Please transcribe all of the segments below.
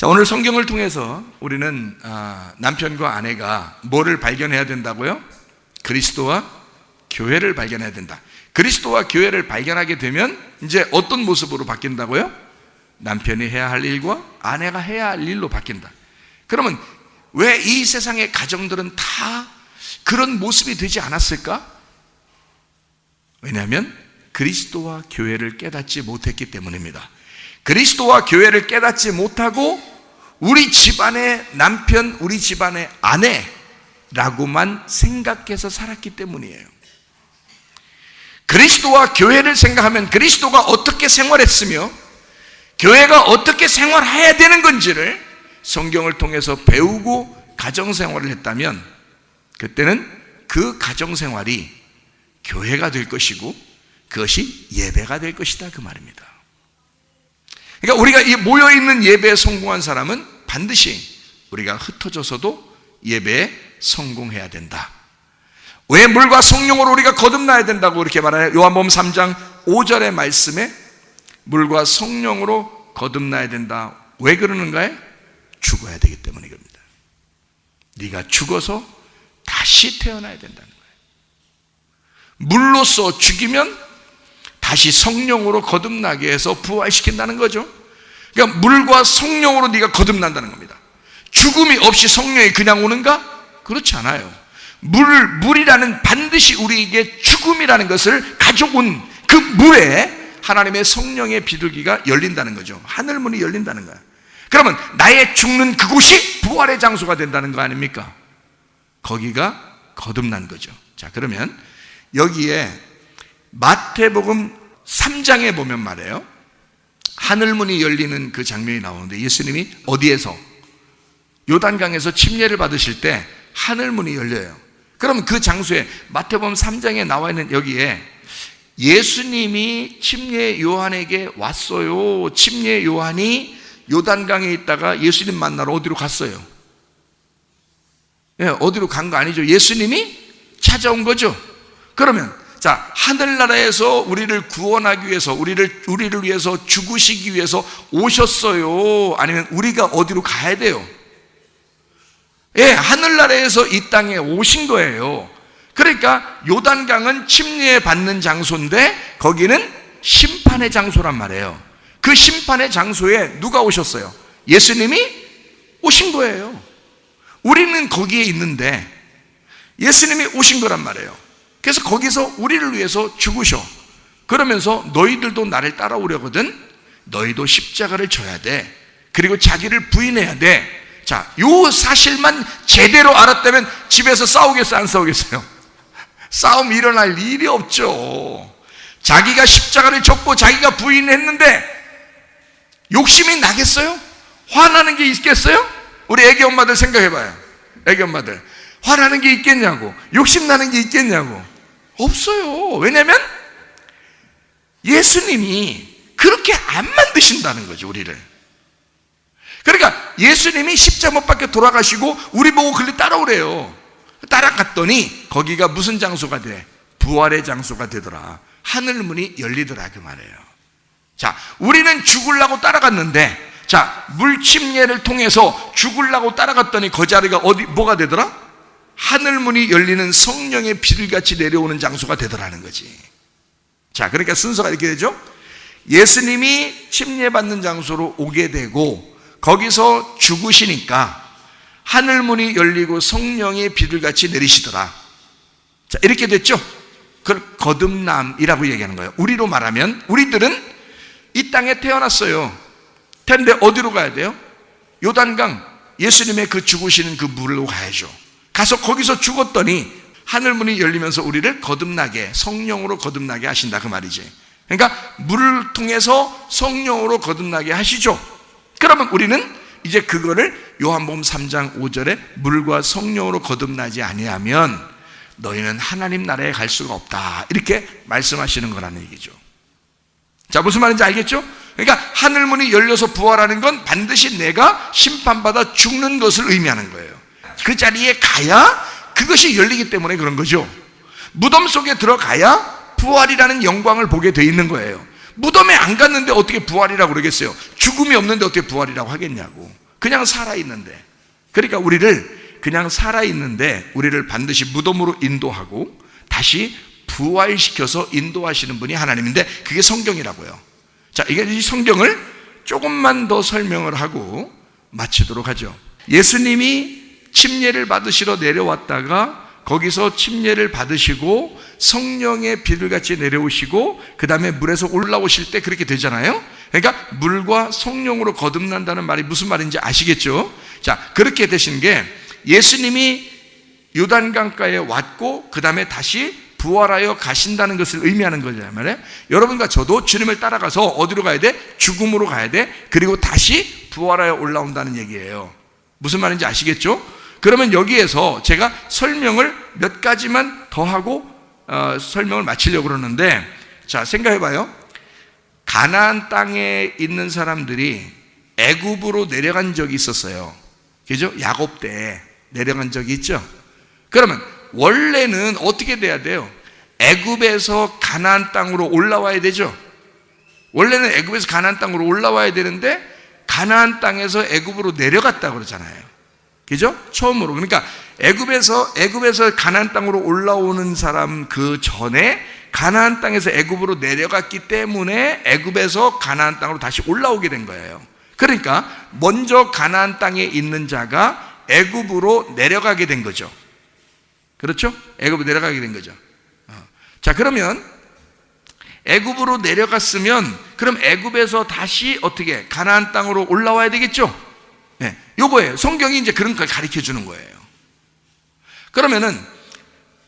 자, 오늘 성경을 통해서 우리는 남편과 아내가 뭐를 발견해야 된다고요? 그리스도와 교회를 발견해야 된다. 그리스도와 교회를 발견하게 되면 이제 어떤 모습으로 바뀐다고요? 남편이 해야 할 일과 아내가 해야 할 일로 바뀐다. 그러면 왜 이 세상의 가정들은 다 그런 모습이 되지 않았을까? 왜냐하면 그리스도와 교회를 깨닫지 못했기 때문입니다. 그리스도와 교회를 깨닫지 못하고 우리 집안의 남편, 우리 집안의 아내라고만 생각해서 살았기 때문이에요. 그리스도와 교회를 생각하면 그리스도가 어떻게 생활했으며 교회가 어떻게 생활해야 되는 건지를 성경을 통해서 배우고 가정생활을 했다면 그때는 그 가정생활이 교회가 될 것이고 그것이 예배가 될 것이다, 그 말입니다. 그러니까 우리가 이 모여있는 예배에 성공한 사람은 반드시 우리가 흩어져서도 예배에 성공해야 된다. 왜 물과 성령으로 우리가 거듭나야 된다고 이렇게 말하냐? 요한복음 3장 5절의 말씀에 물과 성령으로 거듭나야 된다. 왜 그러는가요? 죽어야 되기 때문에 그럽니다. 네가 죽어서 다시 태어나야 된다는 거예요. 물로써 죽이면 다시 성령으로 거듭나게 해서 부활시킨다는 거죠. 그러니까 물과 성령으로 네가 거듭난다는 겁니다. 죽음이 없이 성령이 그냥 오는가? 그렇지 않아요. 물이라는 반드시 우리에게 죽음이라는 것을 가져온 그 물에 하나님의 성령의 비둘기가 열린다는 거죠. 하늘문이 열린다는 거야. 그러면 나의 죽는 그곳이 부활의 장소가 된다는 거 아닙니까? 거기가 거듭난 거죠. 자, 그러면 여기에 마태복음 3장에 보면 말이에요, 하늘문이 열리는 그 장면이 나오는데 예수님이 어디에서? 요단강에서 침례를 받으실 때 하늘문이 열려요. 그럼 그 장소에 마태복음 3장에 나와 있는 여기에 예수님이 침례 요한에게 왔어요. 침례 요한이 요단강에 있다가 예수님 만나러 어디로 갔어요? 어디로 간 거 아니죠. 예수님이 찾아온 거죠. 그러면 자, 하늘나라에서 우리를 구원하기 위해서 우리를 위해서 죽으시기 위해서 오셨어요? 아니면 우리가 어디로 가야 돼요? 예, 하늘나라에서 이 땅에 오신 거예요. 그러니까 요단강은 침례 받는 장소인데 거기는 심판의 장소란 말이에요. 그 심판의 장소에 누가 오셨어요? 예수님이 오신 거예요. 우리는 거기에 있는데 예수님이 오신 거란 말이에요. 그래서 거기서 우리를 위해서 죽으셔. 그러면서 너희들도 나를 따라오려거든 너희도 십자가를 져야 돼. 그리고 자기를 부인해야 돼. 자, 요 사실만 제대로 알았다면 집에서 싸우겠어요, 안 싸우겠어요? 싸움 일어날 일이 없죠. 자기가 십자가를 졌고 자기가 부인했는데 욕심이 나겠어요? 화나는 게 있겠어요? 우리 애기 엄마들 생각해봐요. 애기 엄마들 화나는 게 있겠냐고, 욕심나는 게 있겠냐고. 없어요. 왜냐하면 예수님이 그렇게 안 만드신다는 거죠, 우리를. 그러니까 예수님이 십자가 못 박혀 돌아가시고 우리 보고 글리 따라오래요. 따라갔더니 거기가 무슨 장소가 돼? 부활의 장소가 되더라. 하늘문이 열리더라, 그 말이에요. 자, 우리는 죽으려고 따라갔는데, 자, 물침례를 통해서 죽으려고 따라갔더니 그 자리가 뭐가 되더라? 하늘문이 열리는 성령의 비둘기같이 내려오는 장소가 되더라는 거지. 자, 그러니까 순서가 이렇게 되죠. 예수님이 침례받는 장소로 오게 되고 거기서 죽으시니까 하늘문이 열리고 성령의 비둘기같이 내리시더라. 자, 이렇게 됐죠. 그걸 거듭남이라고 얘기하는 거예요. 우리로 말하면 우리들은 이 땅에 태어났어요. 근데 어디로 가야 돼요? 요단강, 예수님의 그 죽으시는 그 물로 가야죠. 가서 거기서 죽었더니 하늘문이 열리면서 우리를 거듭나게, 성령으로 거듭나게 하신다, 그 말이지. 그러니까 물을 통해서 성령으로 거듭나게 하시죠. 그러면 우리는 이제 그거를 요한복음 3장 5절에 물과 성령으로 거듭나지 아니하면 너희는 하나님 나라에 갈 수가 없다, 이렇게 말씀하시는 거라는 얘기죠. 자, 무슨 말인지 알겠죠? 그러니까 하늘문이 열려서 부활하는 건 반드시 내가 심판받아 죽는 것을 의미하는 거예요. 그 자리에 가야 그것이 열리기 때문에 그런 거죠. 무덤 속에 들어가야 부활이라는 영광을 보게 돼 있는 거예요. 무덤에 안 갔는데 어떻게 부활이라고 그러겠어요? 죽음이 없는데 어떻게 부활이라고 하겠냐고. 그냥 살아있는데, 그러니까 우리를 그냥 살아있는데 우리를 반드시 무덤으로 인도하고 다시 부활시켜서 인도하시는 분이 하나님인데, 그게 성경이라고요. 자, 이게 이 성경을 조금만 더 설명을 하고 마치도록 하죠. 예수님이 침례를 받으시러 내려왔다가 거기서 침례를 받으시고 성령의 비를 같이 내려오시고 그 다음에 물에서 올라오실 때 그렇게 되잖아요. 그러니까 물과 성령으로 거듭난다는 말이 무슨 말인지 아시겠죠? 자, 그렇게 되신 게 예수님이 요단강가에 왔고 그 다음에 다시 부활하여 가신다는 것을 의미하는 거잖아요. 여러분과 저도 주님을 따라가서 어디로 가야 돼? 죽음으로 가야 돼. 그리고 다시 부활하여 올라온다는 얘기예요. 무슨 말인지 아시겠죠? 그러면 여기에서 제가 설명을 몇 가지만 더 하고 설명을 마치려고 그러는데, 자, 생각해봐요. 가나안 땅에 있는 사람들이 애굽으로 내려간 적이 있었어요. 그죠? 야곱 때 내려간 적이 있죠. 그러면 원래는 어떻게 돼야 돼요? 애굽에서 가나안 땅으로 올라와야 되죠. 원래는 애굽에서 가나안 땅으로 올라와야 되는데 가나안 땅에서 애굽으로 내려갔다 그러잖아요. 그죠? 처음으로. 그러니까 애굽에서 가나안 땅으로 올라오는 사람 그 전에 가나안 땅에서 애굽으로 내려갔기 때문에 애굽에서 가나안 땅으로 다시 올라오게 된 거예요. 그러니까 먼저 가나안 땅에 있는 자가 애굽으로 내려가게 된 거죠. 그렇죠? 애굽으로 내려가게 된 거죠. 자, 그러면 애굽으로 내려갔으면 그럼 애굽에서 다시 어떻게 가나안 땅으로 올라와야 되겠죠? 네, 요거예요. 성경이 이제 그런 걸 가르쳐 주는 거예요. 그러면은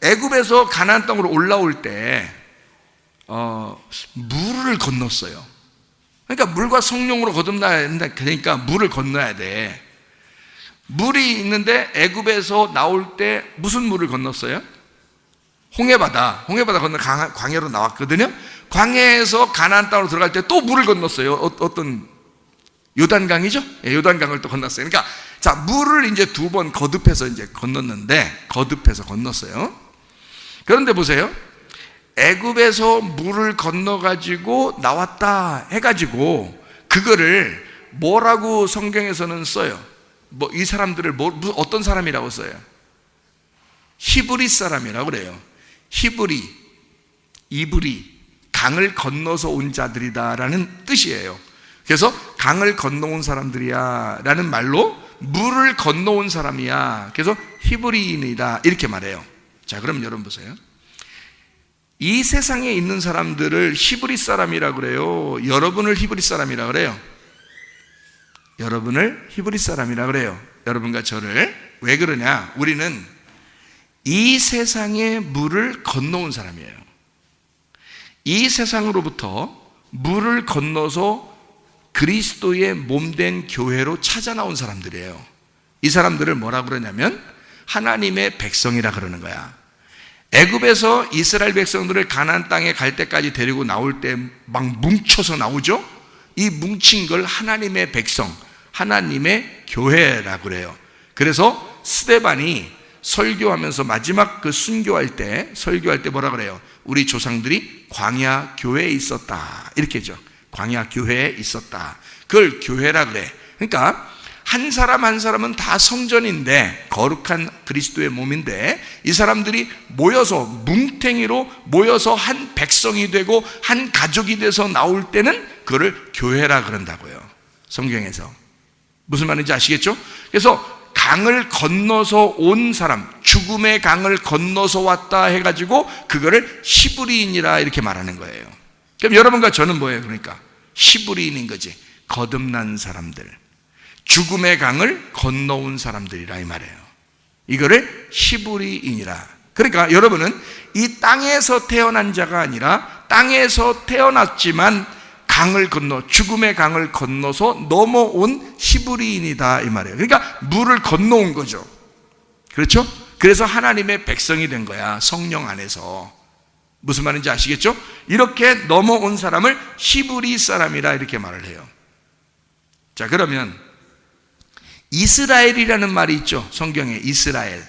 애굽에서 가나안 땅으로 올라올 때 물을 건넜어요. 그러니까 물과 성령으로 거듭나야 된다. 그러니까 물을 건너야 돼. 물이 있는데 애굽에서 나올 때 무슨 물을 건넜어요? 홍해바다 건너 광야로 나왔거든요. 광야에서 가나안 땅으로 들어갈 때 또 물을 건넜어요. 어떤 요단강이죠? 예, 요단강을 또 건넜어요. 그러니까 자, 물을 이제 두 번 거듭해서 이제 건넜어요. 그런데 보세요. 애굽에서 물을 건너가지고 나왔다 해가지고 그거를 뭐라고 성경에서는 써요? 이 사람들을 어떤 사람이라고 써요? 히브리 사람이라고 그래요. 이브리, 강을 건너서 온 자들이다라는 뜻이에요. 그래서 강을 건너온 사람들이야 라는 말로 물을 건너온 사람이야. 그래서 히브리인이다 이렇게 말해요. 자, 그럼 여러분 보세요. 이 세상에 있는 사람들을 히브리 사람이라고 그래요? 여러분을 히브리 사람이라고 그래요? 여러분을 히브리 사람이라고 그래요. 여러분과 저를. 왜 그러냐? 우리는 이 세상의 물을 건너온 사람이에요. 이 세상으로부터 물을 건너서 그리스도의 몸된 교회로 찾아 나온 사람들이에요. 이 사람들을 뭐라고 그러냐면 하나님의 백성이라 그러는 거야. 애굽에서 이스라엘 백성들을 가나안 땅에 갈 때까지 데리고 나올 때 막 뭉쳐서 나오죠. 이 뭉친 걸 하나님의 백성, 하나님의 교회라고 그래요. 그래서 스데반이 설교하면서 마지막 그 설교할 때 뭐라 그래요? 우리 조상들이 광야 교회에 있었다 이렇게죠. 광야 교회에 있었다. 그걸 교회라 그래. 그러니까 한 사람 한 사람은 다 성전인데, 거룩한 그리스도의 몸인데, 이 사람들이 모여서 뭉탱이로 모여서 한 백성이 되고 한 가족이 돼서 나올 때는 그거를 교회라 그런다고요. 성경에서. 무슨 말인지 아시겠죠? 그래서 강을 건너서 온 사람, 죽음의 강을 건너서 왔다 해가지고 그거를 히브리인이라 이렇게 말하는 거예요. 그럼 여러분과 저는 뭐예요? 그러니까 히브리인인 거지. 거듭난 사람들, 죽음의 강을 건너온 사람들이라 이 말이에요. 이거를 히브리인이라. 그러니까 여러분은 이 땅에서 태어난 자가 아니라 땅에서 태어났지만 강을 건너, 죽음의 강을 건너서 넘어온 히브리인이다 이 말이에요. 그러니까 물을 건너온 거죠. 그렇죠? 그래서 하나님의 백성이 된 거야, 성령 안에서. 무슨 말인지 아시겠죠? 이렇게 넘어온 사람을 히브리 사람이라 이렇게 말을 해요. 자, 그러면 이스라엘이라는 말이 있죠. 성경에 이스라엘.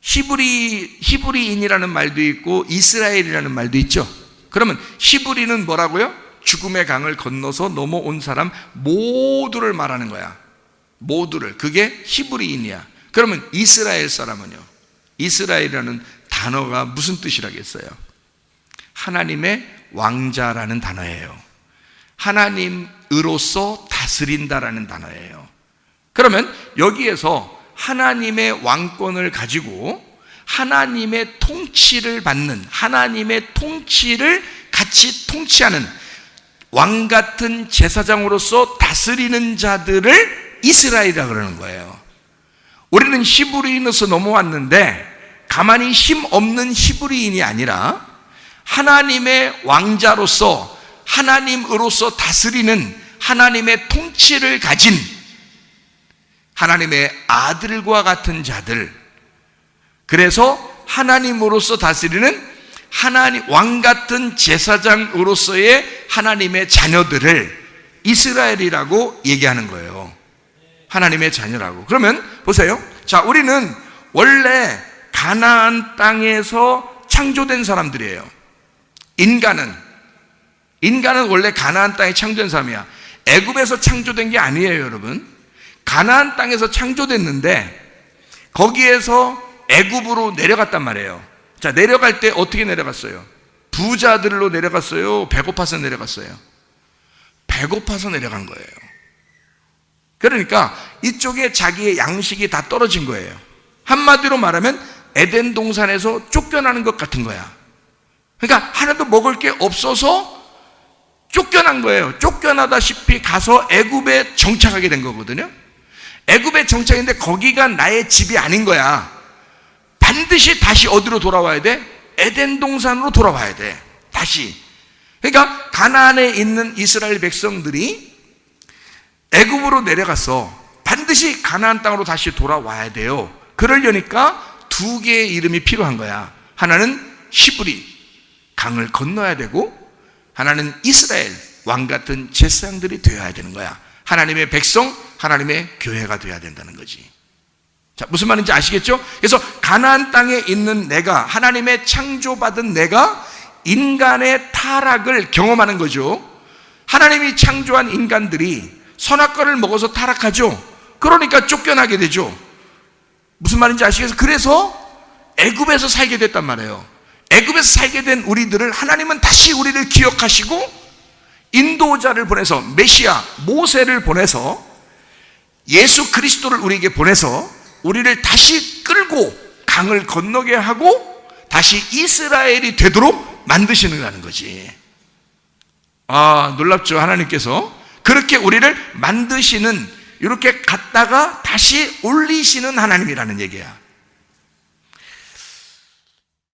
히브리인이라는 말도 있고 이스라엘이라는 말도 있죠. 그러면 히브리는 뭐라고요? 죽음의 강을 건너서 넘어온 사람 모두를 말하는 거야. 모두를. 그게 히브리인이야. 그러면 이스라엘 사람은요, 이스라엘이라는 단어가 무슨 뜻이라겠어요? 하나님의 왕자라는 단어예요. 하나님으로서 다스린다라는 단어예요. 그러면 여기에서 하나님의 왕권을 가지고 하나님의 통치를 받는, 하나님의 통치를 같이 통치하는 왕 같은 제사장으로서 다스리는 자들을 이스라엘이라고 그러는 거예요. 우리는 히브리인으로서 넘어왔는데 가만히 힘 없는 히브리인이 아니라 하나님의 왕자로서, 하나님으로서 다스리는 하나님의 통치를 가진 하나님의 아들과 같은 자들, 그래서 하나님으로서 다스리는 하나님 왕 같은 제사장으로서의 하나님의 자녀들을 이스라엘이라고 얘기하는 거예요. 하나님의 자녀라고. 그러면 보세요. 자, 우리는 원래 가나안 땅에서 창조된 사람들이에요. 인간은 원래 가나안 땅에 창조된 사람이야. 애굽에서 창조된 게 아니에요, 여러분. 가나안 땅에서 창조됐는데 거기에서 애굽으로 내려갔단 말이에요. 자, 내려갈 때 어떻게 내려갔어요? 부자들로 내려갔어요? 배고파서 내려갔어요? 배고파서 내려간 거예요. 그러니까 이쪽에 자기의 양식이 다 떨어진 거예요. 한마디로 말하면 에덴 동산에서 쫓겨나는 것 같은 거야. 그러니까 하나도 먹을 게 없어서 쫓겨난 거예요. 쫓겨나다시피 가서 애굽에 정착하게 된 거거든요. 애굽에 정착인데 거기가 나의 집이 아닌 거야. 반드시 다시 어디로 돌아와야 돼? 에덴 동산으로 돌아와야 돼. 다시. 그러니까 가나안에 있는 이스라엘 백성들이 애굽으로 내려가서 반드시 가나안 땅으로 다시 돌아와야 돼요. 그러려니까 두 개의 이름이 필요한 거야. 하나는 히브리, 강을 건너야 되고, 하나는 이스라엘, 왕 같은 제사장들이 되어야 되는 거야. 하나님의 백성, 하나님의 교회가 되어야 된다는 거지. 자, 무슨 말인지 아시겠죠? 그래서 가나안 땅에 있는 내가, 하나님의 창조받은 내가 인간의 타락을 경험하는 거죠. 하나님이 창조한 인간들이 선악과를 먹어서 타락하죠. 그러니까 쫓겨나게 되죠. 무슨 말인지 아시겠어요? 그래서 애굽에서 살게 됐단 말이에요. 애굽에서 살게 된 우리들을 하나님은 다시 우리를 기억하시고 인도자를 보내서, 메시아 모세를 보내서, 예수 그리스도를 우리에게 보내서 우리를 다시 끌고 강을 건너게 하고 다시 이스라엘이 되도록 만드시는 거지. 아, 놀랍죠? 하나님께서 그렇게 우리를 만드시는, 이렇게 갔다가 다시 올리시는 하나님이라는 얘기야.